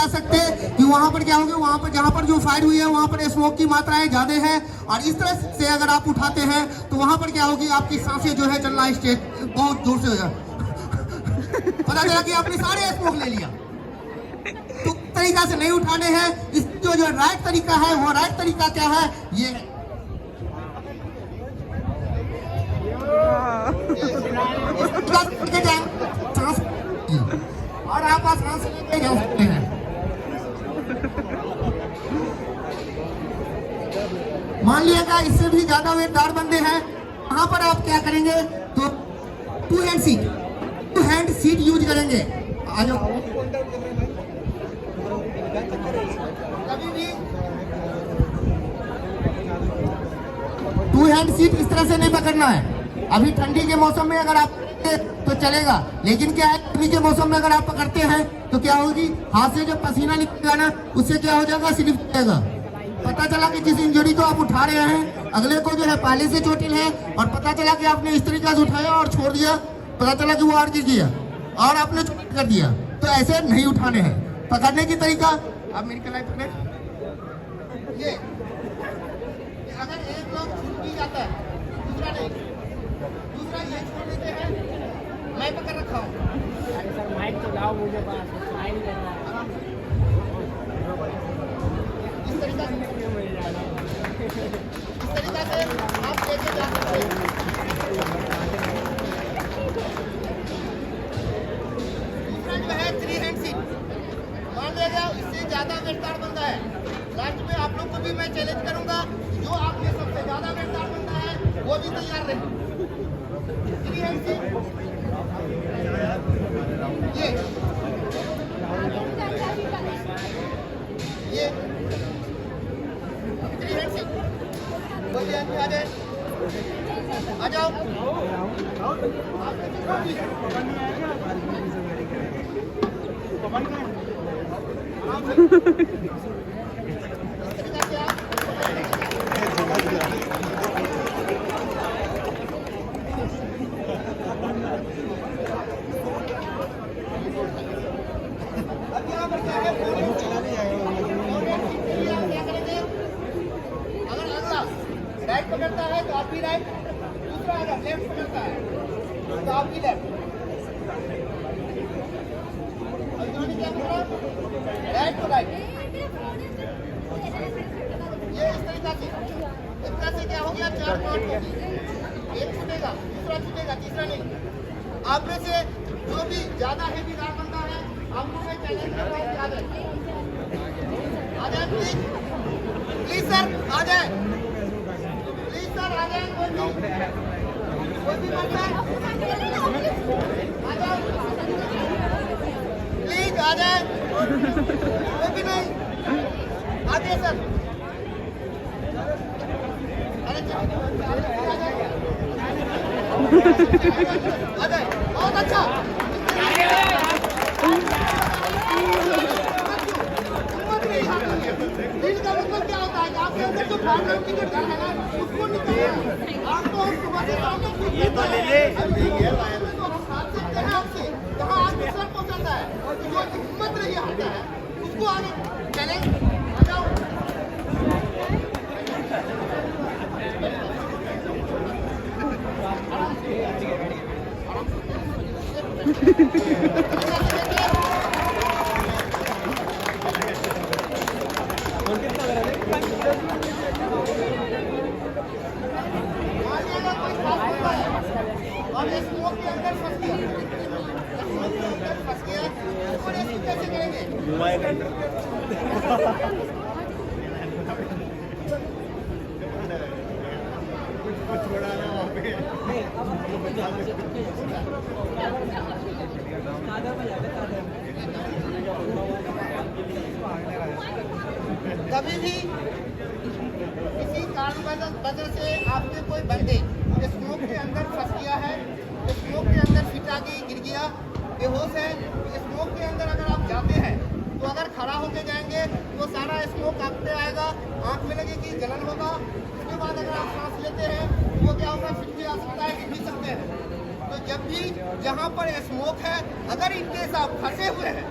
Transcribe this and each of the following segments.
बता सकते कि वहाँ पर क्या होगा, वहाँ पर जहाँ पर जो फायर हुई है वहाँ पर स्मोक की मात्राएं ज्यादा है, और इस तरह से अगर आप उठाते हैं तो वहाँ पर क्या होगी, आपकी सांसें जो है चलना स्टेज बहुत दूर से हो जाए। पता चला कि आपने सारे स्मोक ले लिया। तो तरीका से नहीं उठाने हैं। इस जो राइट तरीका है, वो राइट तरीका क्या है, ये और आप सांस लेके जा सकते हैं। मान लिएगा इससे भी ज्यादा वेटदार बंदे हैं, वहां पर आप क्या करेंगे, तो टू हैंड सीट यूज करेंगे। आ जाओ। कभी भी टू हैंड सीट इस तरह से नहीं पकड़ना है। अभी ठंडी के मौसम में अगर आप तो चलेगा, लेकिन क्या है, गर्मी के मौसम में अगर आप पकड़ते हैं तो क्या होगी, हाथ से जब पसीना निकलेगा ना, उससे क्या हो जाएगा, स्लिप जाएगा। पता चला कि जिस इंजरी को आप उठा रहे हैं, अगले को जो है पहले से चोटिल है, और पता चला कि आपने इस तरीके से उठाया और छोड़ दिया, पता चला कि वो और गिर गया और आपने चोट कर दिया। तो ऐसे नहीं उठाने हैं। पकड़ने की तरीका आप मेरी कलाई पकड़े, ये अगर एक लोग छूट भी जाता है, दूसरा नहीं, दूसरा ये छोड़ देते हैं, मैं पकड़ रखा हूँ। अरे सर माइक तो लाओ मुझे पास, स्माइल कर रहा है। इस तरीका से आप लेके जा सकते हैं। दूसरा जो है 3 हैंड सीट, मान लिया इससे ज्यादा वेटदार बंदा है, लास्ट में आप लोग को भी मैं चैलेंज करूंगा, जो आप में सबसे ज्यादा वेटदार बंदा है वो भी तैयार रहे। 3 हैंड सीट, ये 3 हैंड सीट, कोई आदमी आ जाए, आ जाओ। राइट पकड़ता है तो आप भी राइट, दूसरा अगर लेफ्ट पकड़ता है तो आप भी लेफ्ट। क्या पकड़ा, राइट टू राइट, ये इस तरीका से, इस तरह से क्या हो गया, 4 पार्ट होगी, एक छूटेगा, दूसरा छूटेगा, तीसरा नहीं। आप में से जो भी ज्यादा हेवीदार बंदा है, आपको मैं चैलेंज कर रहा हूँ, आ जाए प्लीज, प्लीज सर आ जाए, सर आ जाए, कोई भी बंदा आ जाओ, प्लीज आ जाए, कोई भी नहीं, आगे सर, अरे आ जाए, बहुत अच्छा। दिल का मतलब क्या होता है, आपके अंदर जो प्रॉब्लम की जो डर है ना, उसको निकालना। आपको सुबह से ये तो ले ले, तो हम हाथ सकते हैं आपसे, जहाँ आप नुकसान पहुँचाता है, और जो हिम्मत नहीं आता है उसको आगे चैलेंज, आ जाओ। और स्मोक के अंदर फंस गया, स्मोक के अंदर फंस गया, और इसको कैसे करेंगे, कभी भी किसी कारण वजह से आपके कोई बंदे स्मोक के अंदर फंस गया है, स्मोक के अंदर फिटा गई, गिर गया, बेहोश है, स्मोक के अंदर अगर आप जाते हैं तो अगर खड़ा होके जाएंगे तो सारा स्मोक आप पे आएगा, आंख में लगेगी, जलन होगा। उसके बाद अगर आप सांस लेते हैं वो क्या होगा, फिर भी आ सकता है, गिर भी सकते हैं। तो जब भी जहाँ पर स्मोक है, अगर इनकेस आप फंसे हुए हैं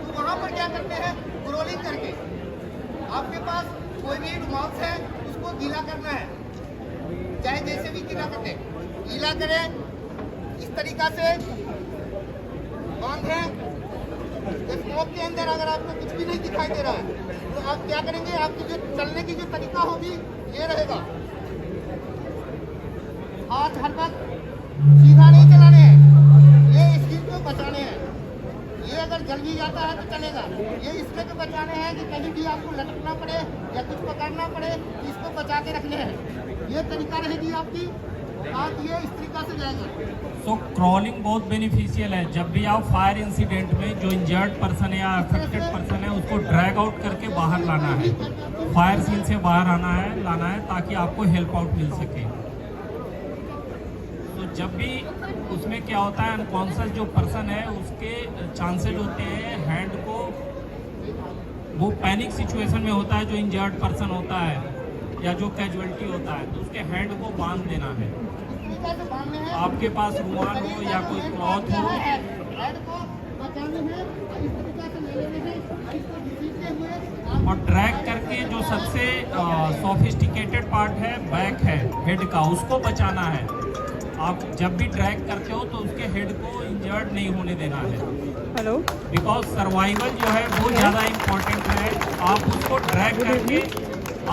तो वहाँ पर क्या करते हैं, तो स्क्रोलिंग करके आपके पास कोई भी माउस है उसको गीला करना है, चाहे जैसे भी गीला करते गीला करें। इस तरीका से बांध है। स्मोक के अंदर अगर आपको कुछ भी नहीं दिखाई दे रहा है तो आप क्या करेंगे, आपकी जो चलने की जो तरीका होगी ये रहेगा। हाथ हर वक्त सीधा नहीं चलाने हैं, ये स्किल को बचाने हैं। ये अगर जल भी जाता है तो चलेगा, ये इसलिए तो बचाने हैं कि कहीं भी आपको लटकना पड़े या कुछ पकड़ना पड़े इसको बचा के रखने हैं। ये तरीका रहेगी आपकी, हाथ ये इस तरीका से जाएगा। सो क्रॉलिंग बहुत बेनिफिशियल है। जब भी आप फायर इंसिडेंट में जो इंजर्ड पर्सन है या अफेक्टेड पर्सन है उसको ड्रैग आउट करके बाहर लाना है, फायर सीन से बाहर लाना है ताकि आपको हेल्प आउट मिल सके। तो जब भी उसमें क्या होता है, अनकॉन्शियस जो पर्सन है उसके चांसेस होते हैं हैंड को, वो पैनिक सिचुएशन में होता है जो इंजर्ड पर्सन होता है या जो कैजुअलिटी होता है, तो उसके हैंड को बांध देना है। आपके पास रुमाल हो या कोई क्लॉथ हो और ड्रैग करके जो सबसे सोफिस्टिकेटेड पार्ट है बैक है हेड का, उसको बचाना है। आप जब भी ड्रैग करते हो तो उसके हेड को इंजर्ड नहीं होने देना है। हेलो, बिकॉज सर्वाइवल जो है वो ज़्यादा इम्पोर्टेंट है। आप उसको ड्रैग करके,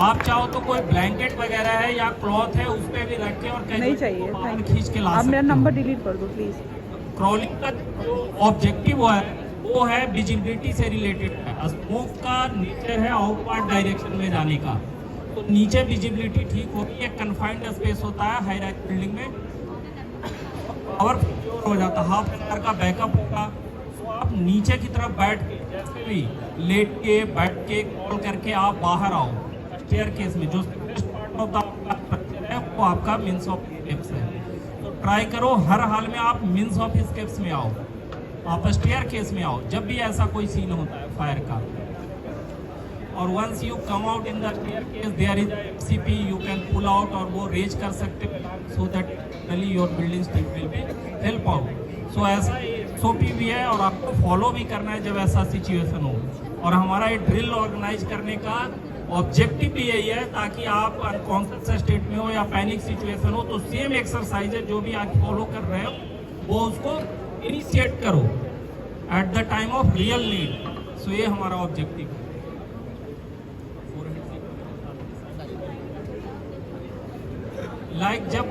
आप चाहो तो कोई ब्लैंकेट वगैरह है या क्लॉथ है उस पर भी रख के और नहीं चाहिए, खींच के ला आप मेरा सकते हो। नंबर डिलीट कर दो प्लीज़। क्रॉलिंग का जो ऑब्जेक्टिव वो है विजिबिलिटी से रिलेटेड है। स्मोक का नेचर है आउटवर्ड डायरेक्शन में जाने का, तो नीचे विजिबिलिटी ठीक होगी। एक कन्फाइंड स्पेस होता है हाई राइज बिल्डिंग में, और हो जाता, हाफ एन आवर का बैकअप होगा। तो आप नीचे की तरफ बैठ के जैसे भी लेट के बैठ के कॉल करके आप बाहर आओ स्टेयर केस में। जो पार्ट ऑफ द स्ट्रक्चर है वो आपका मीन्स ऑफ स्टेप्स है, तो ट्राई करो हर हाल में आप मीन्स ऑफ स्टेप्स में आओ, आप स्टेयर केस में आओ जब भी ऐसा कोई सीन होता है फायर का। और once you come out in the staircase there is FCP, you can pull out और वो रेज कर सकते हो so that your building team will be help out. सो ऐसा एसओपी भी है और आपको फॉलो भी करना है जब ऐसा सिचुएशन हो। और हमारा ये ड्रिल ऑर्गेनाइज करने का ऑब्जेक्टिव भी यही है ताकि आप अनकॉन्शियस स्टेट में हो या पैनिक सिचुएशन हो तो सेम एक्सरसाइज है जो भी आप फॉलो कर रहे हो वो उसको इनिशिएट करो at the time of real need. So ये हमारा ऑब्जेक्टिव है। लाइक जब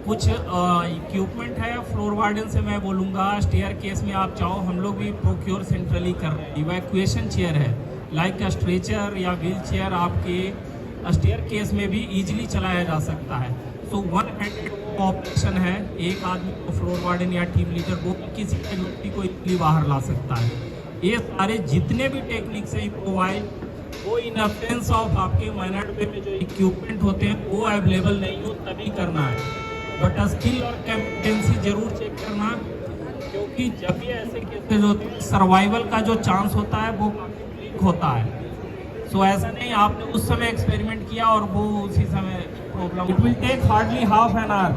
कुछ इक्विपमेंट है, फ्लोर वार्डन से मैं बोलूँगा स्टेयर केस में आप चाहो, हम लोग भी प्रोक्योर सेंट्रली कर रहे हैं। इवैक्यूएशन चेयर है लाइक स्ट्रेचर या व्हील चेयर आपके स्टेयर केस में भी इजीली चलाया जा सकता है। सो वन हैंडेड ऑपरेशन है, एक आदमी को फ्लोर वार्डन या टीम लीडर वो किसी व्यक्ति को इजीली बाहर ला सकता है। ये सारे जितने भी टेक्निक्स हैं प्रोवाइड वो इन अब्सेंस ऑफ आपके मैनर्ड वे में जो इक्विपमेंट होते हैं वो अवेलेबल नहीं हो तभी करना है। बट स्किल और कैपेसिटी जरूर चेक करना, क्योंकि जब भी ऐसे केसेस होते हैं सर्वाइवल का जो चांस होता है वो होता है। सो ऐसा नहीं आपने उस समय एक्सपेरिमेंट किया और वो उसी समय problem. It will take hardly half an hour.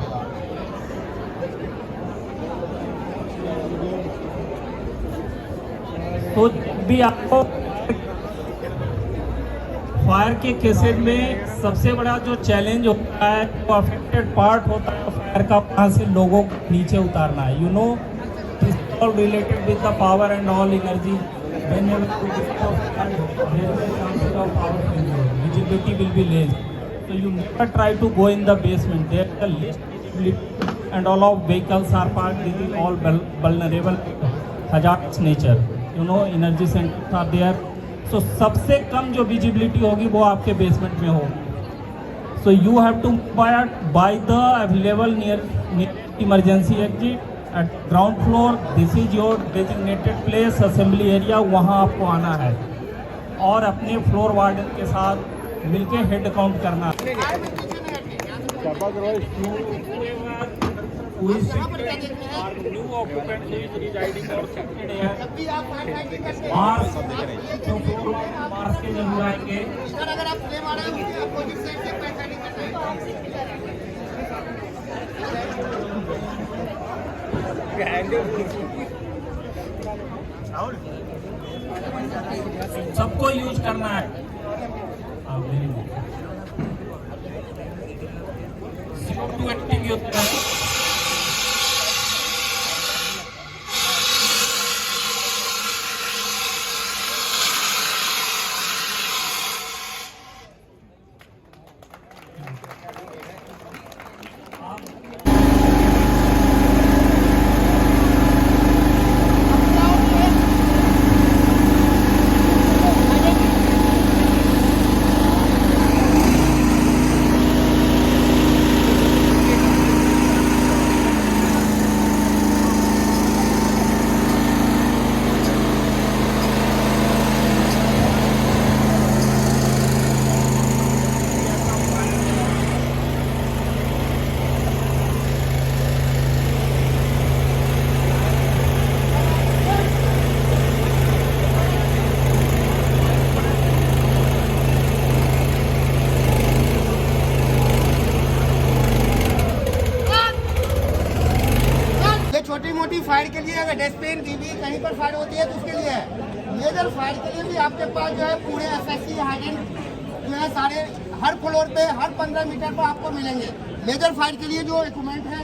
तो भी आपको फायर के केसेस में सबसे बड़ा जो चैलेंज होता है वो अफेक्टेड पार्ट होता है फायर का, वहाँ से लोगों को नीचे उतारना है। You know this all related with the power and all energy, visibility will be less, so you never try to go in the basement. There the least and all of vehicles are parked. This is all vulnerable, hazardous nature. You know energy centers are there. So सबसे कम जो visibility होगी वो आपके basement में होगी। So you have to buy the available near emergency exit at ground floor. This is your designated place, assembly area, वहाँ आपको आना है और अपने फ्लोर वार्डन के साथ मिलके हेड काउंट करना है। मार्च के जरूर आएंगे। अगर आप फ्लेम आ रहे हो अपोजिट साइड से पैसा नहीं करते। सबको यूज करना है। CO2 एक्टिव होता है। छोटी मोटी फायर के लिए अगर डस्टबिन बीबी कहीं पर फायर होती है तो उसके लिए है। मेजर फायर के लिए भी आपके पास जो है पूरे एसएससी हाइडेंट जो है सारे हर फ्लोर पे हर 15 मीटर पर आपको मिलेंगे। मेजर फायर के लिए जो इक्विपमेंट है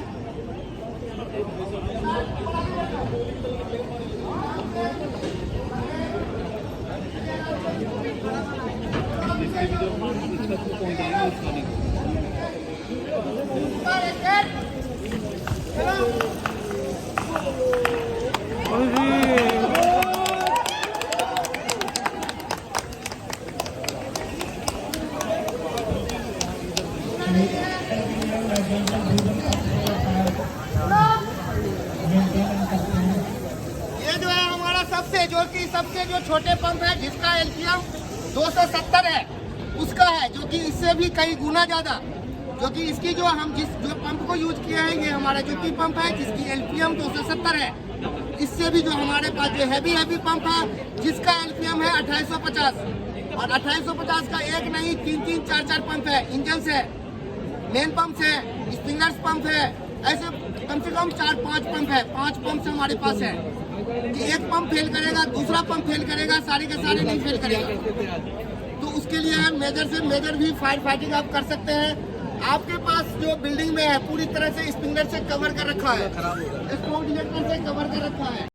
ये जो है हमारा सबसे जो छोटे पंप है जिसका एलपीएम 270 है उसका है, जो कि इससे भी कई गुना ज्यादा, जो कि इसकी जो पंप को यूज किया है ये हमारा ज्योति पंप है जिसकी एलपीएम 270 है। इससे भी जो हमारे पास जो हैवी पंप है जिसका एलपीएम है 2850 और 2850 का एक नहीं 3 4 पंप है, इंजन से, मेन पंप से, स्प्रिंगर्स पंप है, ऐसे कम से कम 4-5 पंप है। 5 पंप हमारे पास है कि एक पंप फेल करेगा दूसरा पंप फेल करेगा, सारे के सारे नहीं फेल करेगा। तो उसके लिए हम मेजर से मेजर भी फायर फाइटिंग आप कर सकते हैं। आपके पास जो बिल्डिंग में है पूरी तरह से स्प्रिंगर से कवर कर रखा है, स्पोर्ट से कवर कर रखा है।